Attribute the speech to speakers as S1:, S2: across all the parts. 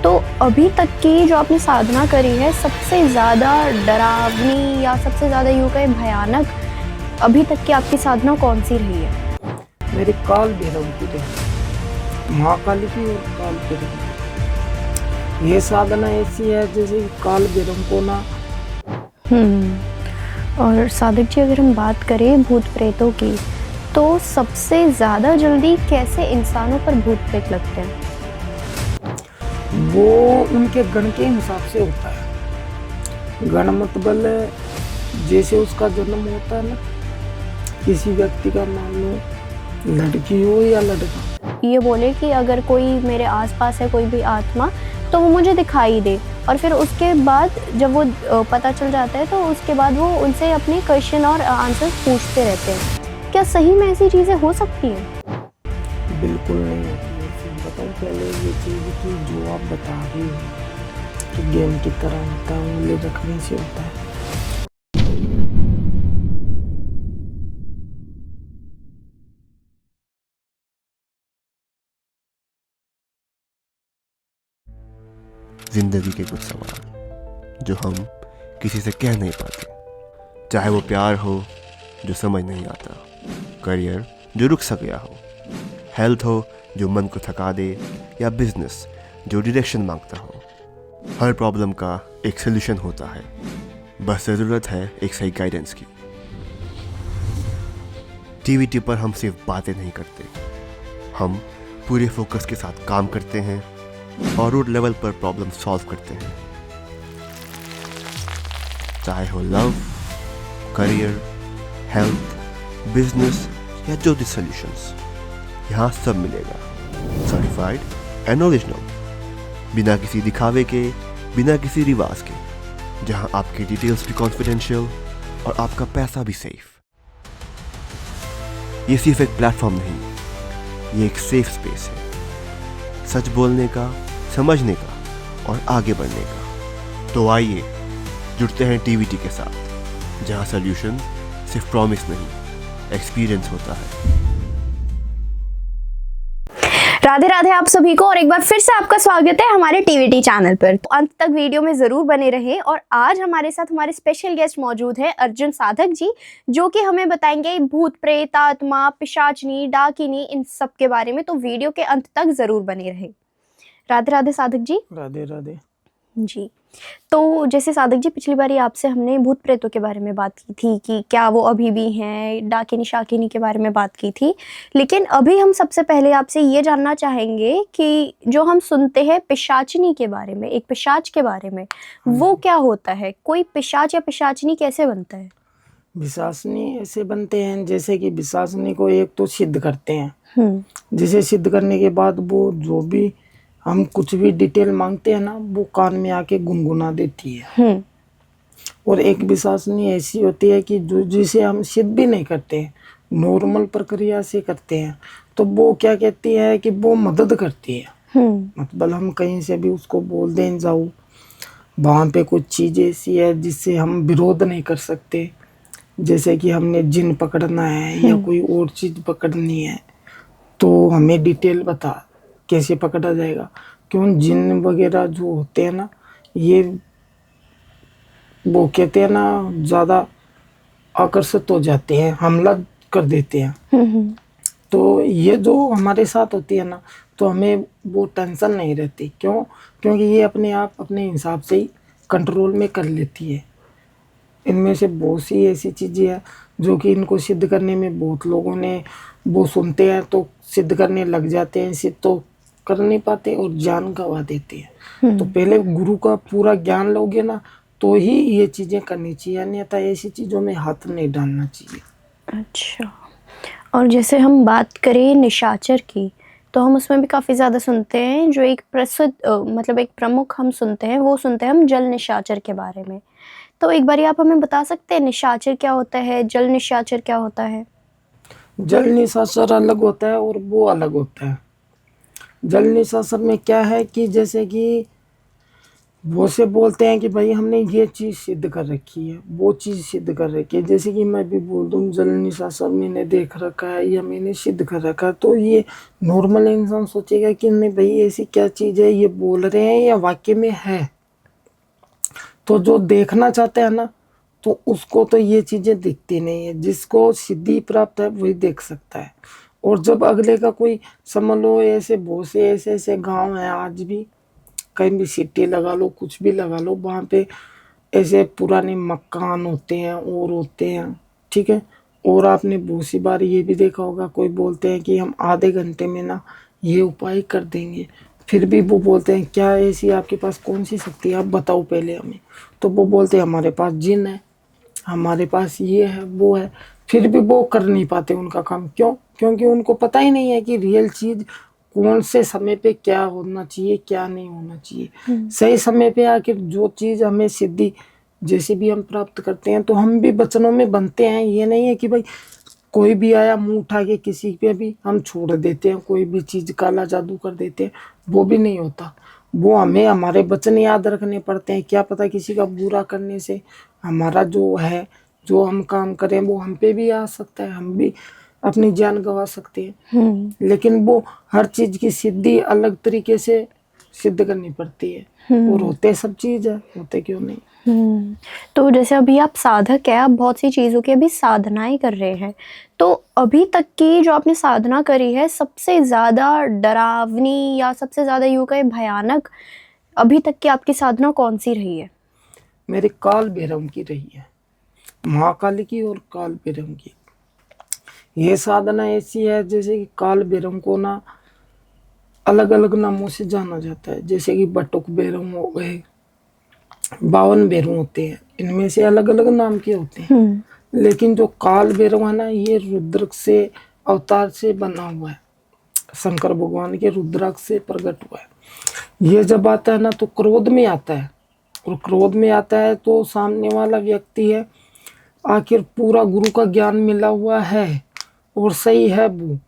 S1: तो अभी तक की जो आपने साधना करी है, सबसे ज़्यादा डरावनी या सबसे ज़्यादा यूँ कहें भयानक अभी तक की आपकी साधना कौन सी रही है?
S2: मेरी काल भैरव की रही, महाकाली की और काल भैरव की। ये साधना ऐसी है जैसे काल भैरव को ना।
S1: और साधक जी, अगर हम बात करें भूत प्रेतों की, तो सबसे ज़्यादा जल्दी कैसे इंसानों पर भूत प्रेत लगते हैं?
S2: वो उनके गण के हिसाब से होता है। गण मतलब जैसे उसका जन्म होता है ना, किसी व्यक्ति का, मान लो लड़की हो या लड़का,
S1: ये बोले कि अगर कोई मेरे आसपास है, कोई भी आत्मा, तो वो मुझे दिखाई दे, और फिर उसके बाद जब वो पता चल जाता है तो उसके बाद वो उनसे अपने क्वेश्चन और आंसर पूछते रहते हैं। क्या सही में ऐसी चीज़ें हो सकती हैं?
S2: बिल्कुल नहीं होती है। बताओ पहले ये चीज़ की जो आप बता रही हो कि गेम की तरह होता है, उंगली रखने से होता है।
S3: जिंदगी के कुछ सवाल जो हम किसी से कह नहीं पाते, चाहे वो प्यार हो जो समझ नहीं आता, करियर जो रुक सा गया हो, हेल्थ हो जो मन को थका दे, या बिजनेस जो डायरेक्शन मांगता हो। हर प्रॉब्लम का एक सलूशन होता है, बस ज़रूरत है एक सही गाइडेंस की। टीवीटी पर हम सिर्फ बातें नहीं करते, हम पूरे फोकस के साथ काम करते हैं और रूट लेवल पर प्रॉब्लम सॉल्व करते हैं। चाहे हो लव, करियर, हेल्थ, बिजनेस या जो भी सॉल्यूशंस, यहाँ सब मिलेगा। सर्टिफाइड एंड ओरिजिनल, बिना किसी दिखावे के, बिना किसी रिवाज के, जहाँ आपकी डिटेल्स भी कॉन्फिडेंशियल और आपका पैसा भी सेफ। ये सिर्फ एक प्लेटफॉर्म नहीं, ये एक सेफ स्पेस है, सच बोलने का, समझने का और आगे बढ़ने का। तो आइए जुड़ते हैं टीवीटी के साथ, जहां सॉल्यूशन सिर्फ प्रॉमिस नहीं, एक्सपीरियंस होता है।
S1: राधे राधे आप सभी को, और एक बार फिर से आपका स्वागत है हमारे टीवीटी चैनल पर। तो अंत तक वीडियो में ज़रूर बने रहें। और आज हमारे साथ हमारे स्पेशल गेस्ट मौजूद है अर्जुन साधक जी, जो कि हमें बताएंगे भूत प्रेत, आत्मा, पिशाचनी, डाकिनी, इन सब के बारे में। तो वीडियो के अंत तक ज़रूर बने रहें। राधे राधे साधक जी।
S2: राधे राधे
S1: जी, तो जैसे साधक जी, पिछली बारी आपसे हमने भूत प्रेतों के बारे में बात की थी कि क्या वो अभी भी हैं, डाकिनी शाकिनी के बारे में बात की थी। लेकिन अभी हम सबसे पहले आपसे ये जानना चाहेंगे कि जो हम सुनते हैं पिशाचनी के बारे में, एक पिशाच के बारे में, वो क्या होता है? कोई पिशाच या पिशाचनी कैसे बनता है?
S2: विशासनी ऐसे बनते हैं जैसे कि विशासनी को एक तो सिद्ध करते हैं, जिसे सिद्ध करने के बाद वो जो भी हम कुछ भी डिटेल मांगते हैं ना, वो कान में आके गुनगुना देती है। और एक विशासनी ऐसी होती है कि जो जिसे हम सिद्ध भी नहीं करते हैं, नॉर्मल प्रक्रिया से करते हैं, तो वो क्या कहती है कि वो मदद करती है। मतलब हम कहीं से भी उसको बोल दें जाओ, वहाँ पे कुछ चीज़ ऐसी है जिससे हम विरोध नहीं कर सकते, जैसे कि हमने जिन पकड़ना है या कोई और चीज़ पकड़नी है, तो हमें डिटेल बता कैसे पकड़ा जाएगा। क्यों जिन वगैरह जो होते हैं ना, ये वो कहते हैं ना, ज़्यादा आकर्षित हो जाते हैं, हमला कर देते हैं। तो ये जो हमारे साथ होती है ना, तो हमें वो टेंशन नहीं रहती। क्यों? क्योंकि ये अपने आप अपने हिसाब से ही कंट्रोल में कर लेती है। इनमें से बहुत सी ऐसी चीज़ें हैं जो कि इनको सिद्ध करने में बहुत लोगों ने वो सुनते हैं तो सिद्ध करने लग जाते हैं, सिद्ध तो कर नहीं पाते और जान गंवा देते हैं। तो पहले गुरु का पूरा ज्ञान लोगे ना, तो ही ये चीज़ें करनी चाहिए, अन्यथा ऐसी चीज़ों में हाथ नहीं डालना चाहिए।
S1: अच्छा, और जैसे हम बात करें निशाचर की, तो हम उसमें भी काफ़ी ज़्यादा सुनते हैं। जो एक प्रसिद्ध मतलब एक प्रमुख हम सुनते हैं, वो सुनते हैं हम जल निशाचर के बारे में। तो एक बारी आप हमें बता सकते हैं निशाचर क्या होता है, जल निशाचर क्या होता है?
S2: जल निशाचर अलग होता है और वो अलग होता है। जल निशाचर में क्या है कि जैसे कि वो से बोलते हैं कि भाई हमने ये चीज़ सिद्ध कर रखी है, वो चीज़ सिद्ध कर रखी है। जैसे कि मैं भी बोल दूँ जल निशासन मैंने देख रखा है या मैंने सिद्ध कर रखा है, तो ये नॉर्मल इंसान सोचेगा कि नहीं भाई ऐसी क्या चीज़ है, ये बोल रहे हैं या वाक्य में है। तो जो देखना चाहते हैं ना, तो उसको तो ये चीज़ें दिखती नहीं है। जिसको सिद्धि प्राप्त है वही देख सकता है। और जब अगले का कोई समझ लो, ऐसे बहुत से ऐसे ऐसे गाँव हैं आज भी, कहीं भी सिटी लगा लो, कुछ भी लगा लो, वहाँ पे ऐसे पुराने मकान होते हैं और होते हैं, ठीक है। और आपने बहुत सी बार ये भी देखा होगा, कोई बोलते हैं कि हम आधे घंटे में ना ये उपाय कर देंगे, फिर भी वो बोलते हैं क्या ऐसी आपके पास कौन सी शक्ति है, आप बताओ पहले हमें। तो वो बोलते हैं हमारे पास जिन है, हमारे पास ये है वो है, फिर भी वो कर नहीं पाते उनका काम। क्यों? क्योंकि उनको पता ही नहीं है कि रियल चीज कौन से समय पे क्या होना चाहिए, क्या नहीं होना चाहिए। सही समय पे आखिर जो चीज हमें सिद्धि जैसे भी हम प्राप्त करते हैं, तो हम भी वचनों में बनते हैं। ये नहीं है कि भाई कोई भी आया मुंह उठा के किसी पे भी हम छोड़ देते हैं, कोई भी चीज काला जादू कर देते हैं, वो भी नहीं होता। वो हमें हमारे वचन याद रखने पड़ते हैं। क्या पता किसी का बुरा करने से हमारा जो है, जो हम काम करें वो हम पे भी आ सकता है, हम भी अपनी जान गंवा सकते हैं। लेकिन वो हर चीज की सिद्धि अलग तरीके से सिद्ध करनी पड़ती है। और होते सब चीज है, होते क्यों नहीं।
S1: तो जैसे अभी आप साधक है, आप बहुत सी चीज़ों की अभी साधनाएं कर रहे हैं, तो अभी तक की जो आपने साधना करी है सबसे ज़्यादा डरावनी या सबसे ज़्यादा यूँ कहे भयानक अभी तक की आपकी साधना कौन सी रही है?
S2: मेरी काल भैरव की रही है, महाकाली की और काल भैरव की। ये साधना ऐसी है जैसे कि काल भैरव को ना अलग अलग नामों से जाना जाता है। जैसे कि बटुक भैरव हो गए, 52 भैरव होते हैं, इनमें से अलग अलग नाम के होते हैं। लेकिन जो काल भैरव है ना, ये रुद्र से अवतार से बना हुआ है, शंकर भगवान के रुद्राक्ष से प्रकट हुआ है। ये जब आता है ना तो क्रोध में आता है, और क्रोध में आता है तो सामने वाला व्यक्ति है, आखिर पूरा गुरु का ज्ञान मिला हुआ है और सही है वो,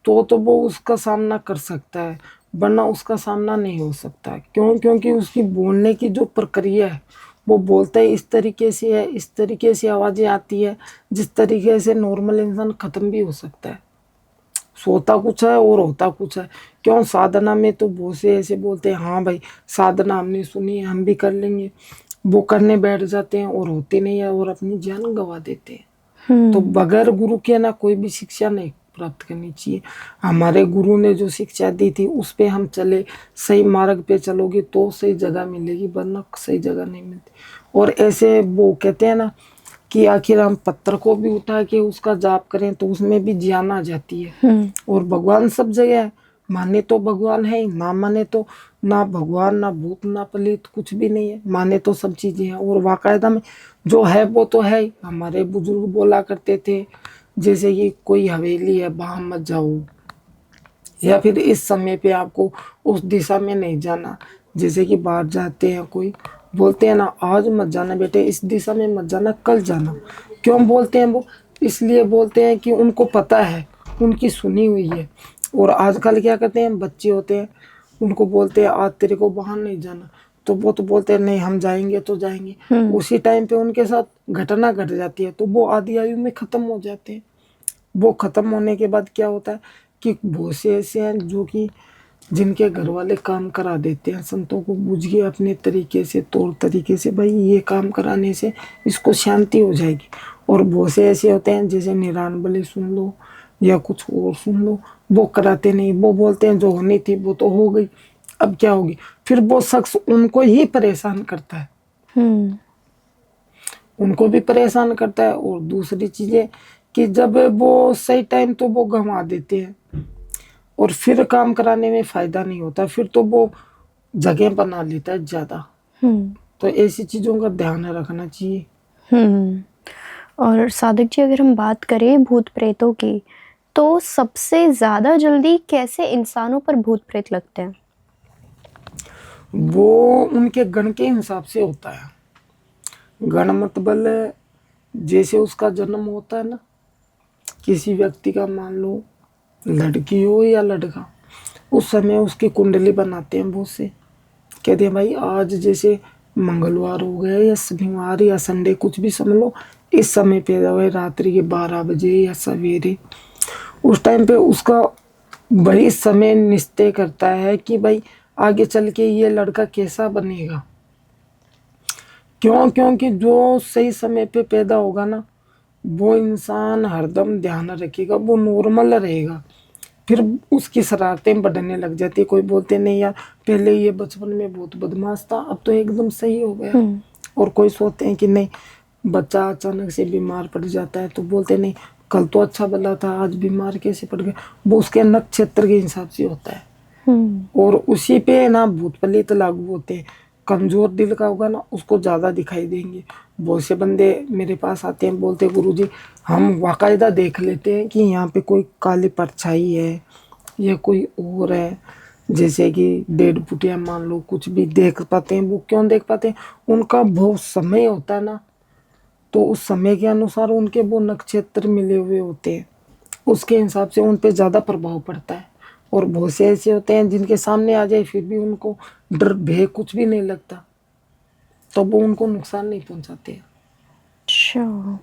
S2: तो वो उसका सामना कर सकता है, वरना उसका सामना नहीं हो सकता। क्यों? क्योंकि उसकी बोलने की जो प्रक्रिया है, वो बोलता है इस तरीके से है, इस तरीके से आवाज़ें आती है जिस तरीके से नॉर्मल इंसान ख़त्म भी हो सकता है। सोता कुछ है और होता कुछ है। क्यों? साधना में तो बहुत से ऐसे बोलते हैं हाँ भाई साधना हमने सुनी है, हम भी कर लेंगे, वो करने बैठ जाते हैं और होते नहीं है और अपनी जान गंवा देते हैं। तो बगैर गुरु के ना कोई भी शिक्षा नहीं प्राप्त करनी चाहिए। हमारे गुरु ने जो शिक्षा दी थी उस पे हम चले, सही मार्ग पे चलोगे तो सही जगह मिलेगी, वरना सही जगह नहीं मिलती। और ऐसे वो कहते हैं ना कि आखिर हम पत्थर को भी उठा के उसका जाप करें तो उसमें भी जान आ जाती है। और भगवान सब जगह है, माने तो भगवान है, ना माने तो ना भगवान, ना भूत, ना पलित, कुछ भी नहीं है। माने तो सब चीजें हैं, और वाकायदा में जो है वो तो है ही। हमारे बुजुर्ग बोला करते थे जैसे कि कोई हवेली है वहां मत जाओ, या फिर इस समय पे आपको उस दिशा में नहीं जाना। जैसे कि बाहर जाते हैं, कोई बोलते हैं ना आज मत जाना बेटे, इस दिशा में मत जाना, कल जाना। क्यों बोलते हैं वो? इसलिए बोलते हैं कि उनको पता है, उनकी सुनी हुई है। और आजकल क्या करते हैं, बच्चे होते हैं उनको बोलते हैं आज तेरे को बाहर नहीं जाना, तो वो तो बोलते हैं नहीं हम जाएंगे तो जाएंगे। उसी टाइम पे उनके साथ घटना घट जाती है, तो वो आधी आयु में खत्म हो जाते हैं। वो खत्म होने के बाद क्या होता है कि बहुत से ऐसे हैं जो कि जिनके घर वाले काम करा देते हैं, संतों को बुझ के अपने तरीके से, तौर तरीके से, भाई ये काम कराने से इसको शांति हो जाएगी। और बहुत से ऐसे होते हैं जैसे निरानबले सुन लो या कुछ और सुन लो, वो कराते नहीं। वो बोलते हैं जो होनी थी वो तो हो गई, अब क्या होगी। फिर वो शख्स उनको ही परेशान करता है, उनको भी परेशान करता है। और दूसरी चीजें कि जब वो सही टाइम तो वो गंवा देते हैं और फिर काम कराने में फायदा नहीं होता, फिर तो वो जगह बना लेता है ज्यादा। तो ऐसी चीजों का ध्यान रखना चाहिए।
S1: और साधक जी अगर हम बात करें भूत प्रेतों की, तो सबसे ज्यादा जल्दी कैसे इंसानों पर भूत प्रेत लगते हैं?
S2: वो उनके गण के हिसाब से होता है। गण मतलब जैसे उसका जन्म होता है ना, किसी व्यक्ति का मान लो लड़की हो या लड़का, उस समय उसकी कुंडली बनाते हैं बहुत से। कहते हैं भाई आज जैसे मंगलवार हो गया या शनिवार या संडे, कुछ भी समझ लो, इस समय पैदा हुआ है, रात्रि के 12 बजे या सवेरे, उस टाइम पे उसका वही समय निश्चय करता है कि भाई आगे चल के ये लड़का कैसा बनेगा। क्यों? क्योंकि जो सही समय पे पैदा होगा ना, वो इंसान हरदम ध्यान रखेगा, वो नॉर्मल रहेगा। फिर उसकी शरारतें बढ़ने लग जाती। कोई बोलते नहीं यार पहले ये बचपन में बहुत बदमाश था, अब तो एकदम सही हो गया। और कोई सोचते हैं कि नहीं, बच्चा अचानक से बीमार पड़ जाता है तो बोलते नहीं कल तो अच्छा भला था, आज बीमार कैसे पड़ गया। वो उसके नक्षत्र के हिसाब से होता है और उसी पे ना भूत प्रेत लागू होते हैं। कमजोर दिल का होगा ना, उसको ज्यादा दिखाई देंगे। बहुत से बंदे मेरे पास आते हैं, बोलते गुरुजी हम बाकायदा देख लेते हैं कि यहाँ पे कोई काली परछाई है या कोई और है, जैसे कि डेड पुटिया मान लो, कुछ भी देख पाते हैं। वो क्यों देख पाते हैं? उनका बहुत समय होता है ना, तो उस समय के अनुसार उनके वो नक्षत्र मिले हुए होते हैं, उसके हिसाब से उन पे ज़्यादा प्रभाव पड़ता है। और बहुत से ऐसे होते हैं जिनके सामने आ जाए फिर भी उनको डर भय कुछ भी नहीं लगता, तो वो उनको नुकसान नहीं पहुंचाते हैं।
S1: अच्छा,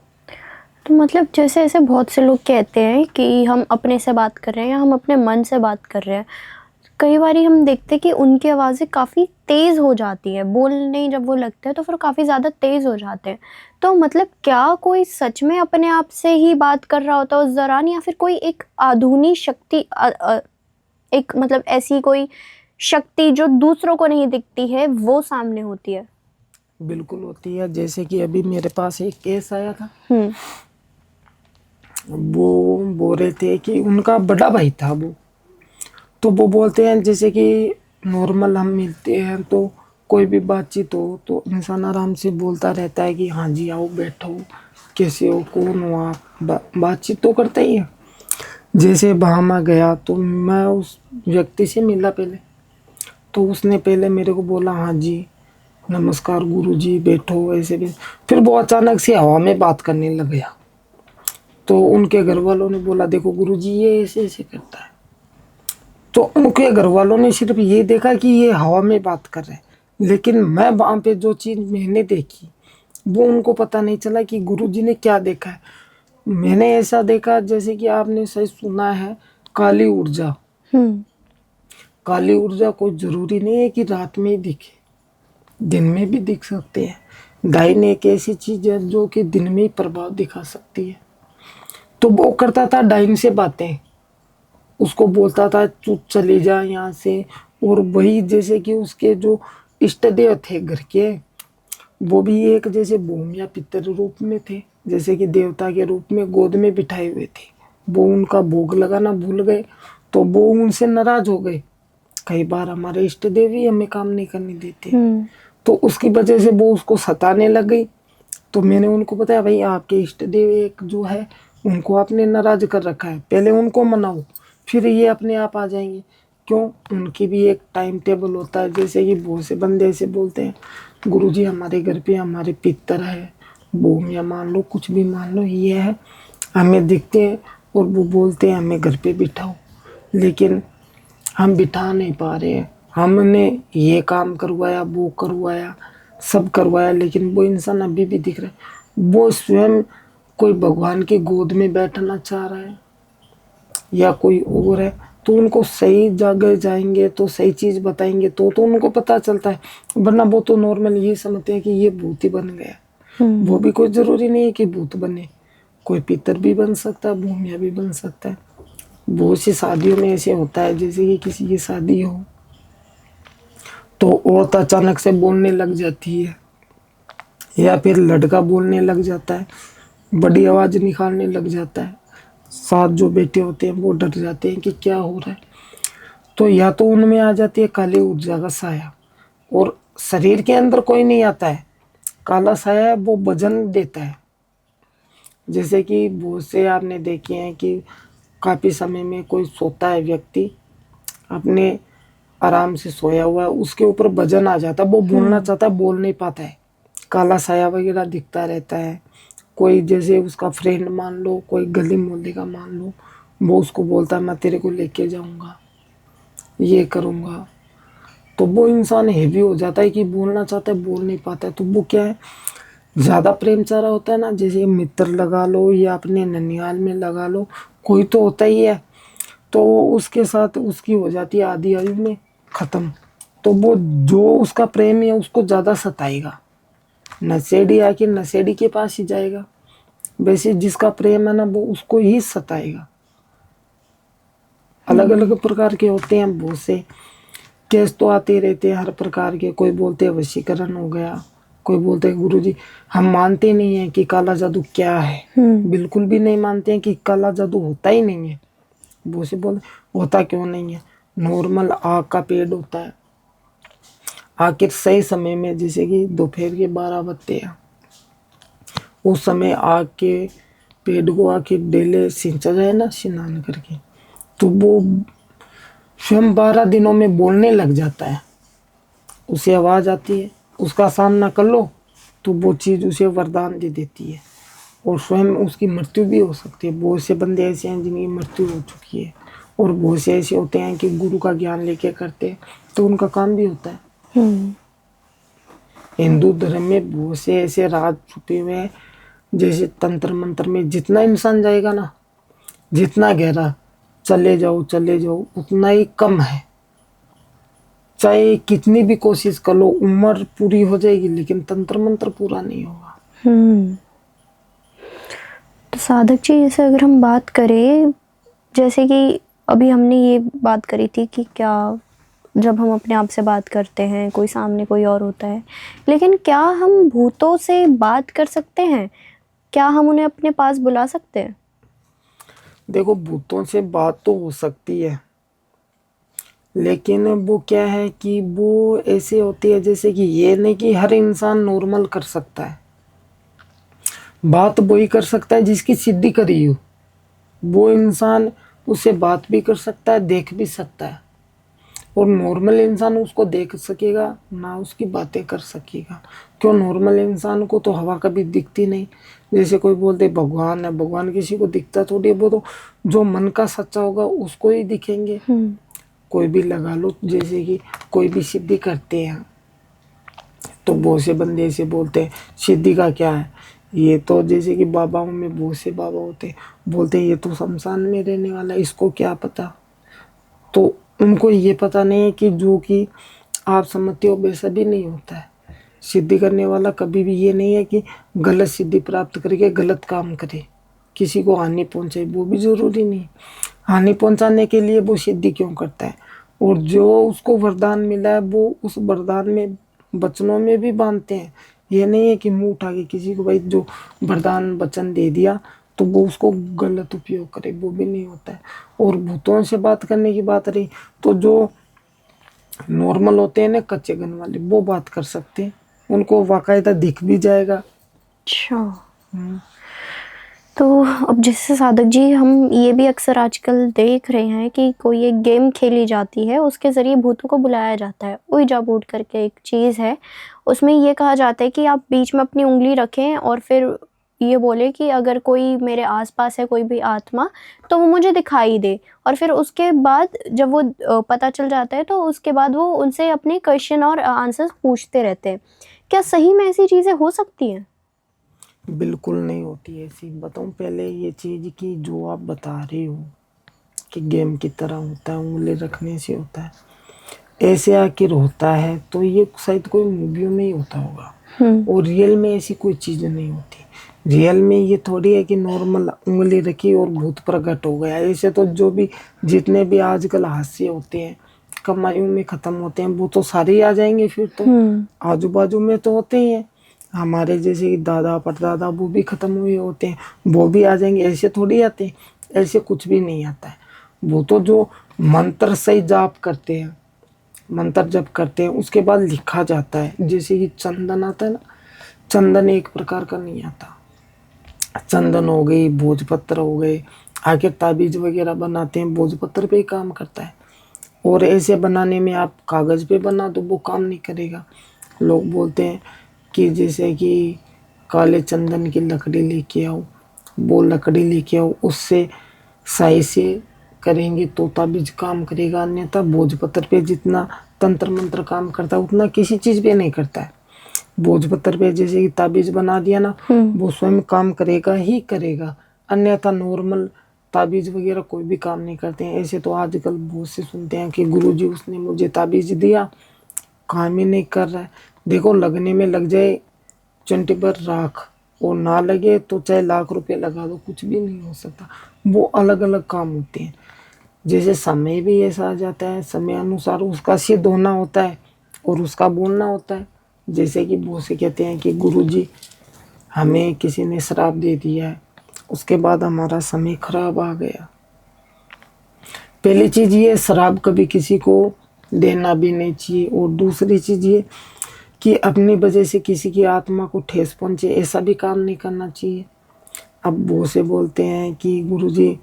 S1: तो मतलब जैसे ऐसे बहुत से लोग कहते हैं कि हम अपने से बात कर रहे हैं या हम अपने मन से बात कर रहे हैं, कई बारी हम देखते हैं कि उनकी आवाज़ें काफ़ी तेज़ हो जाती है, बोलने जब वो लगते हैं तो फिर काफ़ी ज़्यादा तेज़ हो जाते हैं। तो मतलब क्या कोई सच में अपने आप से ही बात कर रहा होता है उस दौरान, या फिर कोई एक आधुनिक शक्ति एक मतलब ऐसी कोई शक्ति जो दूसरों को नहीं दिखती है वो सामने होती है?
S2: बिल्कुल होती है। जैसे कि अभी मेरे पास एक केस आया था, वो बोल रहे थे कि उनका बड़ा भाई था वो, तो वो बोलते हैं जैसे कि नॉर्मल हम मिलते हैं तो कोई भी बातचीत हो तो इंसान आराम से बोलता रहता है कि हाँ जी आओ बैठो, कैसे हो, कौन हो आप, बातचीत तो करते ही है। जैसे बहामा गया तो मैं उस व्यक्ति से मिला पहले, तो उसने पहले मेरे को बोला हाँ जी नमस्कार गुरुजी बैठो, ऐसे भी। फिर वो अचानक से हवा में बात करने लग गया, तो उनके घर वालों ने बोला देखो गुरुजी ये ऐसे ऐसे करता है। तो उनके घर वालों ने सिर्फ ये देखा कि ये हवा में बात कर रहे हैं, लेकिन मैं वहाँ पे जो चीज़ मैंने देखी वो उनको पता नहीं चला कि गुरुजी ने क्या देखा है। मैंने ऐसा देखा जैसे कि आपने सही सुना है, काली ऊर्जा। काली ऊर्जा कोई जरूरी नहीं है कि रात में ही दिखे, दिन में भी दिख सकते हैं। डाइन एक ऐसी चीज है जो कि दिन में ही प्रभाव दिखा सकती है। तो वो करता था डाइन से बातें, उसको बोलता था तू चले जा यहाँ से। और वही जैसे कि उसके जो इष्ट देव थे घर के, वो भी एक जैसे भूम या पितर रूप में थे, जैसे कि देवता के रूप में गोद में बिठाए हुए थे। वो उनका भोग लगाना भूल गए तो वो उनसे नाराज हो गए। कई बार हमारे इष्ट देव ही हमें काम नहीं करने देते, तो उसकी वजह से वो उसको सताने लग गई। तो मैंने उनको बताया भाई आपके इष्ट देव एक जो है उनको आपने नाराज कर रखा है, पहले उनको मनाओ फिर ये अपने आप आ जाएंगे। क्यों? उनकी भी एक टाइम टेबल होता है। जैसे कि बहुत से बंदे ऐसे बोलते हैं गुरुजी हमारे घर पे हमारे पितर है, बूम या मान लो कुछ भी मान लो ये है, हमें दिखते हैं और वो बोलते हैं हमें घर पे बिठाओ, लेकिन हम बिठा नहीं पा रहे हैं। हमने ये काम करवाया वो करवाया सब करवाया, लेकिन वो इंसान अभी भी दिख रहा है। वो स्वयं कोई भगवान की गोद में बैठना चाह रहा है या कोई और है, तो उनको सही जगह जाएंगे तो सही चीज़ बताएंगे तो उनको पता चलता है। वरना वो तो नॉर्मल ये समझते हैं कि ये भूत ही बन गया। वो भी कोई ज़रूरी नहीं है कि भूत बने, कोई पितर भी बन सकता है, भूमिया भी बन सकता है। बहुत सी शादियों में ऐसे होता है जैसे कि किसी की शादी हो तो औरत अचानक से बोलने लग जाती है या फिर लड़का बोलने लग जाता है, बड़ी आवाज़ निकालने लग जाता है। साथ जो बैठे होते हैं वो डर जाते हैं कि क्या हो रहा है। तो या तो उनमें आ जाती है काली ऊर्जा का साया, और शरीर के अंदर कोई नहीं आता है। काला साया है वो वजन देता है। जैसे कि बहुत से आपने देखे हैं कि काफ़ी समय में कोई सोता है व्यक्ति, अपने आराम से सोया हुआ है, उसके ऊपर वजन आ जाता है, वो बोलना चाहता है बोल नहीं पाता है, काला साया वगैरह दिखता रहता है। कोई जैसे उसका फ्रेंड मान लो, कोई गली मोहल्ले का मान लो, वो उसको बोलता है मैं तेरे को लेके जाऊंगा, ये करूंगा। तो वो इंसान हेवी हो जाता है कि बोलना चाहता है बोल नहीं पाता है। तो वो क्या है, ज़्यादा प्रेम चारा होता है ना, जैसे मित्र लगा लो या अपने ननिहाल में लगा लो, कोई तो होता ही है, तो उसके साथ उसकी हो जाती है आधी आयु में ख़त्म। तो वो जो उसका प्रेम है उसको ज़्यादा सताएगा, नशेड़ी आके नशेड़ी के पास ही जाएगा। वैसे जिसका प्रेम है ना वो उसको ही सताएगा। अलग अलग प्रकार के होते हैं बहुत से केस तो आते रहते हैं हर प्रकार के। कोई बोलते हैं वशीकरण हो गया, कोई बोलते हैं गुरुजी हम मानते नहीं है कि काला जादू क्या है, बिल्कुल भी नहीं मानते हैं कि काला जादू होता ही नहीं है। वो से बोल होता क्यों नहीं है, नॉर्मल आग का पेड़ होता है, आग के सही समय में जैसे कि दोपहर के 12 बजते हैं, उस समय आग के पेड़ को आके डेले सिंचा जाए ना स्नान करके, तो वो स्वयं 12 दिनों में बोलने लग जाता है। उसे आवाज़ आती है, उसका सामना कर लो तो वो चीज़ उसे वरदान दे देती है और स्वयं उसकी मृत्यु भी हो सकती है। बहुत से बंदे ऐसे हैं जिनकी मृत्यु हो चुकी है और बहुत से ऐसे होते हैं कि गुरु का ज्ञान लेके करते हैं तो उनका काम भी होता है। हिंदू धर्म में बहुत से ऐसे राज छुपे हुए हैं, जैसे तंत्र मंत्र में जितना इंसान जाएगा ना, जितना गहरा चले जाओ उतना ही कम है। चाहे कितनी भी कोशिश कर लो, उम्र पूरी हो जाएगी लेकिन तंत्र मंत्र पूरा नहीं होगा।
S1: तो साधक जी जैसे अगर हम बात करें, जैसे कि अभी हमने ये बात करी थी कि क्या जब हम अपने आप से बात करते हैं कोई सामने कोई और होता है, लेकिन क्या हम भूतों से बात कर सकते हैं? क्या हम उन्हें अपने पास बुला सकते हैं?
S2: देखो भूतों से बात तो हो सकती है, लेकिन वो क्या है कि वो ऐसे होती है जैसे कि ये नहीं कि हर इंसान नॉर्मल कर सकता है। बात वही कर सकता है जिसकी सिद्धि करी हो, वो इंसान उससे बात भी कर सकता है, देख भी सकता है। और नॉर्मल इंसान उसको देख सकेगा ना उसकी बातें कर सकेगा। क्यों, नॉर्मल इंसान को तो हवा कभी दिखती नहीं। जैसे कोई बोलते भगवान है, भगवान किसी को दिखता थोड़ी, वो तो जो मन का सच्चा होगा उसको ही दिखेंगे। कोई भी लगा लो, जैसे कि कोई भी सिद्धि करते हैं तो बहुत से बंदे ऐसे बोलते हैं सिद्धि का क्या है, ये तो जैसे कि बाबाओं में बहुत से बाबा होते हैं, बोलते हैं ये तो शमशान में रहने वाला है, इसको क्या पता। तो उनको ये पता नहीं है कि जो कि आप समझते हो वैसा भी नहीं होता है। सिद्धि करने वाला कभी भी ये नहीं है कि गलत सिद्धि प्राप्त करके गलत काम करे, किसी को हानि पहुंचाए, वो भी जरूरी नहीं। हानि पहुंचाने के लिए वो सिद्धि क्यों करता है, और जो उसको वरदान मिला है वो उस वरदान में वचनों में भी बांधते हैं। ये नहीं है कि मुंह उठा के किसी को भाई जो वरदान वचन दे दिया तो वो उसको गलत उपयोग करे, वो भी नहीं होता है। और भूतों से बात करने की बात रही तो जो नॉर्मल होते हैं ना कच्चे गन वाले, वो बात कर सकते हैं, उनको बाकायदा दिख भी जाएगा।
S1: अच्छा, तो अब जैसे साधक जी हम ये भी अक्सर आजकल देख रहे हैं कि कोई एक गेम खेली जाती है, उसके ज़रिए भूतों को बुलाया जाता है। ओइजा बोर्ड करके एक चीज़ है, उसमें ये कहा जाता है कि आप बीच में अपनी उंगली रखें और फिर ये बोले कि अगर कोई मेरे आसपास है कोई भी आत्मा तो वो मुझे दिखाई दे, और फिर उसके बाद जब वो पता चल जाता है तो उसके बाद वो उनसे अपने क्वेश्चन और आंसर्स पूछते रहते हैं। क्या सही में ऐसी चीज़ें हो सकती हैं?
S2: बिल्कुल नहीं होती ऐसी। बताऊं पहले ये चीज़ कि जो आप बता रहे हो कि गेम की तरह होता है, उंगली रखने से होता है, ऐसे आखिर होता है तो ये शायद कोई मूवियों में ही होता होगा। और रियल में ऐसी कोई चीज़ नहीं होती। रियल में ये थोड़ी है कि नॉर्मल उंगली रखी और भूत प्रकट हो गया। ऐसे तो जो भी जितने भी आजकल हादसे होते हैं कम आयु में ख़त्म होते हैं वो तो सारे ही आ जाएंगे। फिर तो आजू बाजू में तो होते ही हैं, हमारे जैसे दादा परदादा वो भी ख़त्म हुए होते हैं, वो भी आ जाएंगे। ऐसे थोड़ी आते हैं, ऐसे कुछ भी नहीं आता है। वो तो जो मंत्र से जाप करते हैं, मंत्र जप करते हैं उसके बाद लिखा जाता है। जैसे कि चंदन आता है ना, चंदन एक प्रकार का नहीं आता, चंदन हो गई, भोजपत्र हो गए, आगे ताबीज वगैरह बनाते हैं भोजपत्र पे ही काम करता है। और ऐसे बनाने में आप कागज़ पे बना तो वो काम नहीं करेगा। लोग बोलते हैं कि जैसे कि काले चंदन की लकड़ी लेके आओ, वो लकड़ी लेके आओ, उससे साई से करेंगे तो ताबीज काम करेगा, अन्यथा भोजपत्र पे जितना तंत्र मंत्र काम करता है उतना किसी चीज पे नहीं करता है। भोजपत्र पे जैसे कि ताबीज बना दिया ना, वो स्वयं काम करेगा ही करेगा, अन्यथा नॉर्मल ताबीज वगैरह कोई भी काम नहीं करते हैं। ऐसे तो आजकल बहुत से सुनते हैं कि गुरुजी उसने मुझे ताबीज दिया, काम ही नहीं कर रहा है। देखो लगने में लग जाए चंटी पर राख और ना लगे तो चाहे लाख रुपए लगा दो, कुछ भी नहीं हो सकता। वो अलग अलग काम होते हैं। जैसे समय भी ऐसा आ जाता है, समय अनुसार उसका सिद्ध होना होता है और उसका बोलना होता है। जैसे कि वो से कहते हैं कि गुरुजी हमें किसी ने श्राप दे दिया है, उसके बाद हमारा समय खराब आ गया। पहली चीज ये, श्राप कभी किसी को देना भी नहीं चाहिए। और दूसरी चीज ये कि अपनी वजह से किसी की आत्मा को ठेस पहुंचे, ऐसा भी काम नहीं करना चाहिए। अब वो से बोलते हैं कि गुरुजी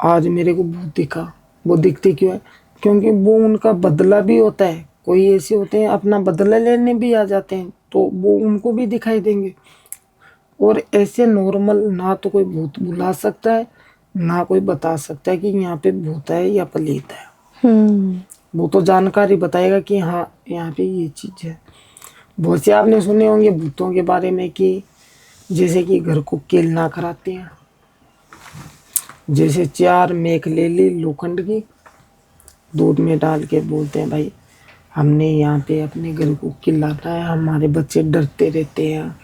S2: आज मेरे को भूत दिखा, वो दिखती क्यों है? क्योंकि वो उनका बदला भी होता है। कोई ऐसे होते हैं अपना बदला लेने भी आ जाते हैं, तो वो उनको भी दिखाई देंगे। और ऐसे नॉर्मल ना तो कोई भूत बुला सकता है, ना कोई बता सकता है कि यहाँ पे भूत है या पलीत है। वो तो जानकारी बताएगा कि हाँ यहाँ पे ये चीज है। बहुत से आपने सुने होंगे भूतों के बारे में कि जैसे कि घर को केलना कराते हैं, जैसे 4 मेख ले ली लोखंड की, दूध में डाल के बोलते हैं भाई हमने यहाँ पे अपने घर को किलाना है, हमारे बच्चे डरते रहते हैं,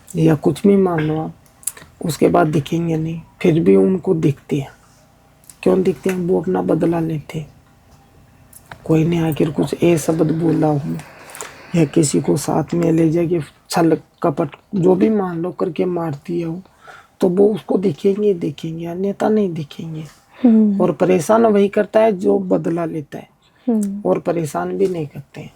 S2: या कुछ भी मान लो आप। उसके बाद दिखेंगे नहीं, फिर भी उनको दिखते हैं। क्यों दिखते हैं? वो अपना बदला लेते हैं। कोई ने आखिर कुछ ए शब्द बोला हो या किसी को साथ में ले जाके छल कपट जो भी मान लो करके मार दिया हो, तो वो उसको दिखेंगे देखेंगे, अन्यथा नहीं दिखेंगे। और परेशान वही करता है जो बदला लेता है, और परेशान भी नहीं करते हैं।